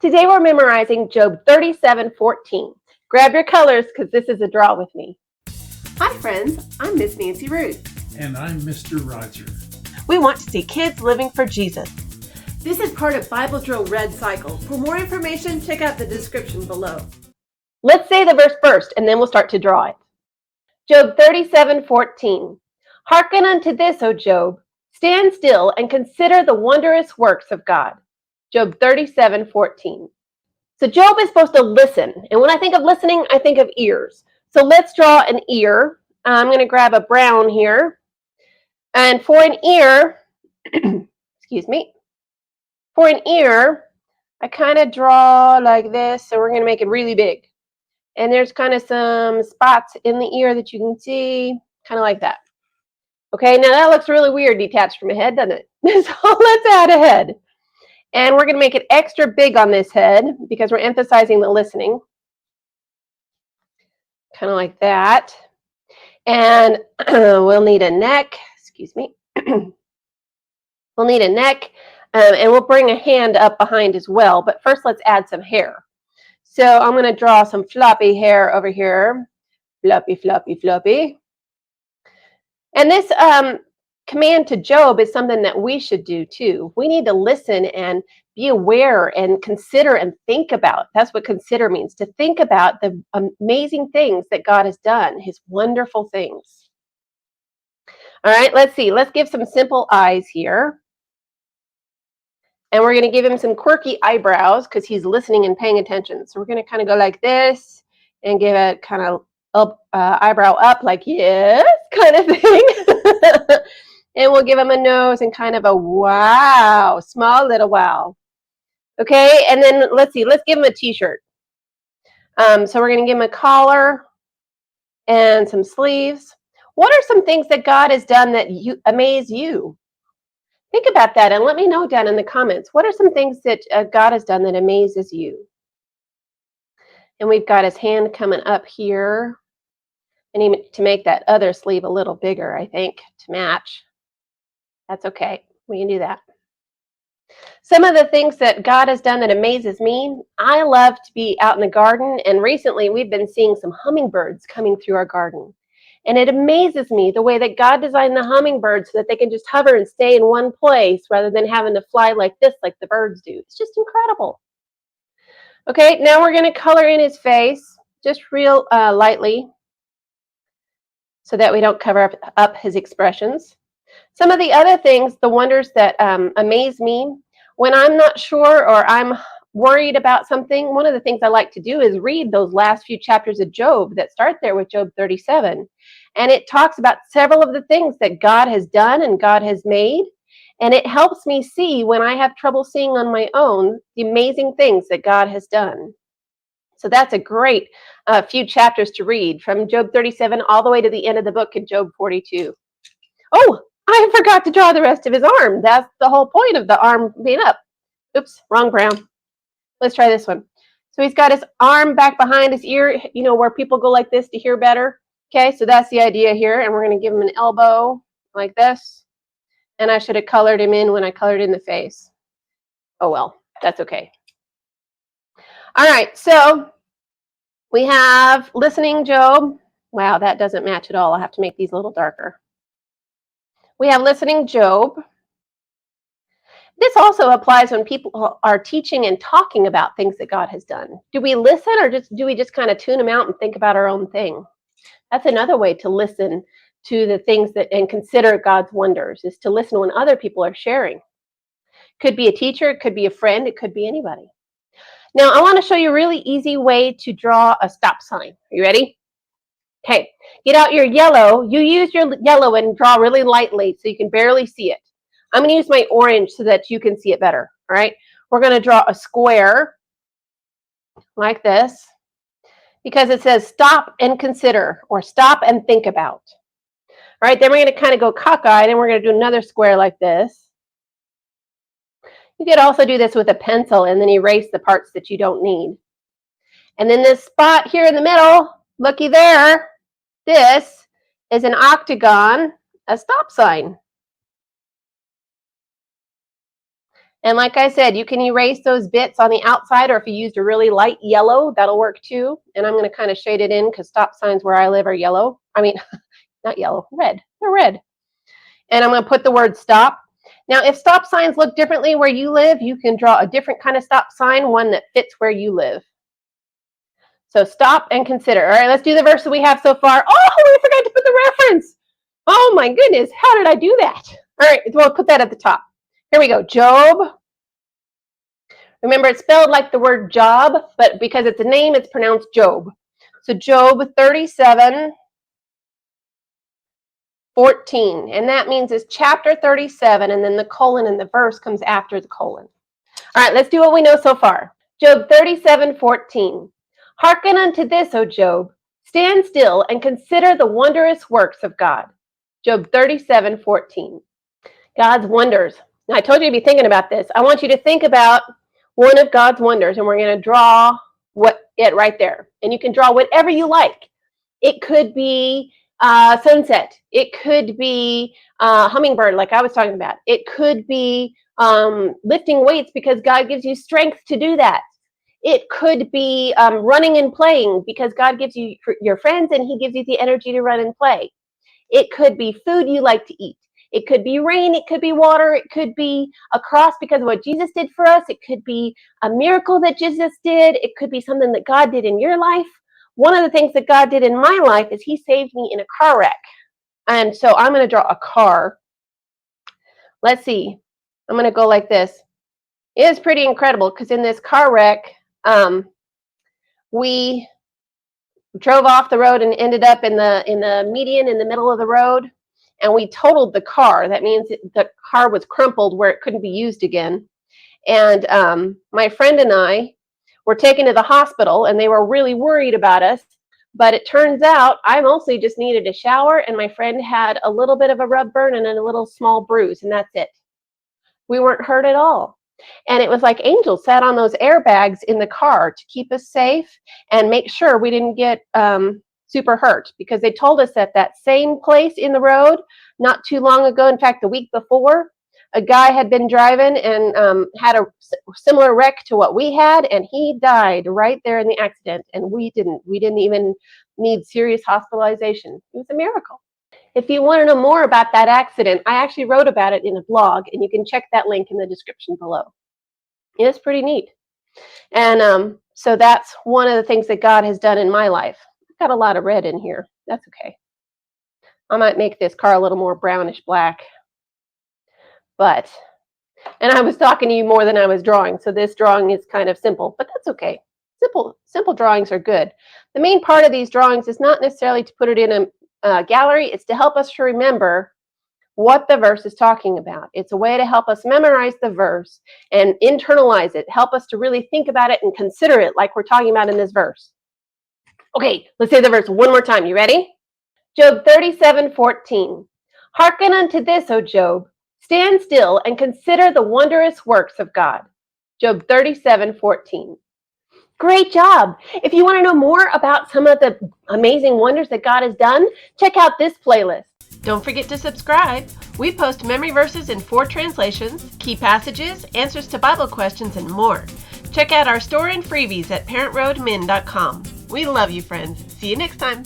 Today we're memorizing Job 37:14. Grab your colors because this is a draw with me. Hi friends, I'm Miss Nancy Ruth. And I'm Mr. Roger. We want to see kids living for Jesus. This is part of Bible Drill Red Cycle. For more information, check out the description below. Let's say the verse first and then we'll start to draw it. Job 37:14. Hearken unto this, O Job. Stand still and consider the wondrous works of God. Job 37:14. So Job is supposed to listen. And when I think of listening, I think of ears. So let's draw an ear. I'm going to grab a brown here. And for an ear, excuse me, for an ear, I kind of draw like this. So we're going to make it really big. And there's kind of some spots in the ear that you can see, kind of like that. Okay, now that looks really weird detached from a head, doesn't it? So let's add a head. And we're going to make it extra big on this head because we're emphasizing the listening. Kind of like that. And we'll need a neck. Excuse me. We'll need a neck. And we'll bring a hand up behind as well. But first, let's add some hair. So I'm going to draw some floppy hair over here. Floppy, floppy, floppy. And this command to Job is something that we should do too. We need to listen and be aware and consider and think about. That's what consider means, to think about the amazing things that God has done, his wonderful things. All right, let's see. Let's give some simple eyes here. And we're going to give him some quirky eyebrows because he's listening and paying attention. So we're going to kind of go like this and give a kind of eyebrow up, like yes, kind of thing. And we'll give him a nose and kind of a wow, small little wow. Okay, and then let's see, let's give him a t-shirt. So we're going to give him a collar and some sleeves. What are some things that God has done that amaze you? Think about that and let me know down in the comments. What are some things that God has done that amazes you? And we've got his hand coming up here. And even to make that other sleeve a little bigger, I think, to match. That's okay. We can do that. Some of the things that God has done that amazes me, I love to be out in the garden, and recently we've been seeing some hummingbirds coming through our garden. And it amazes me the way that God designed the hummingbirds so that they can just hover and stay in one place rather than having to fly like this, like the birds do. It's just incredible. Okay, now we're going to color in his face, just real lightly, so that we don't cover up his expressions. Some of the other things, the wonders that amaze me, when I'm not sure or I'm worried about something, one of the things I like to do is read those last few chapters of Job that start there with Job 37. And it talks about several of the things that God has done and God has made. And it helps me see when I have trouble seeing on my own the amazing things that God has done. So that's a great few chapters to read, from Job 37 all the way to the end of the book in Job 42. Oh, I forgot to draw the rest of his arm. That's the whole point of the arm being up. Oops, wrong brown. Let's try this one. So he's got his arm back behind his ear, you know, where people go like this to hear better. Okay, so that's the idea here. And we're going to give him an elbow like this. And I should have colored him in when I colored in the face. Oh, well, that's okay. All right, so we have listening Job. Wow, that doesn't match at all. I'll have to make these a little darker. We have listening Job. This also applies when people are teaching and talking about things that God has done. Do we listen, or do we just kind of tune them out and think about our own thing? That's another way to listen to the things that and consider God's wonders, is to listen when other people are sharing. Could be a teacher, it could be a friend, it could be anybody. Now, I want to show you a really easy way to draw a stop sign. Are you ready? Okay, get out your yellow. You use your yellow and draw really lightly so you can barely see it. I'm going to use my orange so that you can see it better. All right, we're going to draw a square like this because it says stop and consider, or stop and think about. All right, then we're going to kind of go cockeyed and we're going to do another square like this. You could also do this with a pencil and then erase the parts that you don't need. And then this spot here in the middle, looky there, this is an octagon, a stop sign. And like I said, you can erase those bits on the outside, or if you used a really light yellow, that'll work too. And I'm going to kind of shade it in because stop signs where I live are yellow. I mean, not yellow, red. They're red. And I'm going to put the word stop. Now, if stop signs look differently where you live, you can draw a different kind of stop sign, one that fits where you live. So stop and consider. All right, let's do the verse that we have so far. Oh, I forgot to put the reference. Oh my goodness, how did I do that? All right, we'll put that at the top. Here we go, Job. Remember, it's spelled like the word job, but because it's a name, it's pronounced Job. So Job 37:14, and that means it's chapter 37, and then the colon in the verse comes after the colon. All right, let's do what we know so far. Job 37:14. Hearken unto this, O Job. Stand still and consider the wondrous works of God. Job 37:14. God's wonders. Now, I told you to be thinking about this. I want you to think about one of God's wonders, and we're going to draw it right there. And you can draw whatever you like. It could be sunset. It could be hummingbird, like I was talking about. It could be lifting weights because God gives you strength to do that. It could be running and playing because God gives you your friends and he gives you the energy to run and play. It could be food you like to eat. It could be rain. It could be water. It could be a cross because of what Jesus did for us. It could be a miracle that Jesus did. It could be something that God did in your life. One of the things that God did in my life is he saved me in a car wreck. And so I'm going to draw a car. Let's see. I'm going to go like this. It is pretty incredible because in this car wreck, we drove off the road and ended up in the median in the middle of the road. And we totaled the car. That means the car was crumpled where it couldn't be used again. And my friend and I were taken to the hospital, and they were really worried about us. But it turns out I mostly just needed a shower, and my friend had a little bit of a rub burn and a little small bruise, and that's it. We weren't hurt at all. And it was like angels sat on those airbags in the car to keep us safe and make sure we didn't get super hurt, because they told us at that same place in the road not too long ago, in fact the week before, a guy had been driving and had a similar wreck to what we had, and he died right there in the accident, and we didn't even need serious hospitalization. It was a miracle. If you want to know more about that accident, I actually wrote about it in a blog, and you can check that link in the description below. It's pretty neat. And so that's one of the things that God has done in my life. Got a lot of red in here. That's okay. I might make this car a little more brownish black. And I was talking to you more than I was drawing, so this drawing is kind of simple, but that's okay. Simple drawings are good. The main part of these drawings is not necessarily to put it in a gallery. It's to help us to remember what the verse is talking about. It's a way to help us memorize the verse and internalize it, help us to really think about it and consider it like we're talking about in this verse. Okay, let's say the verse one more time. You ready? Job 37:14. Hearken unto this, O Job. Stand still and consider the wondrous works of God. Job 37:14. Great job. If you want to know more about some of the amazing wonders that God has done, check out this playlist. Don't forget to subscribe. We post memory verses in 4 translations, key passages, answers to Bible questions, and more. Check out our store and freebies at parentroadmin.com. We love you, friends. See you next time.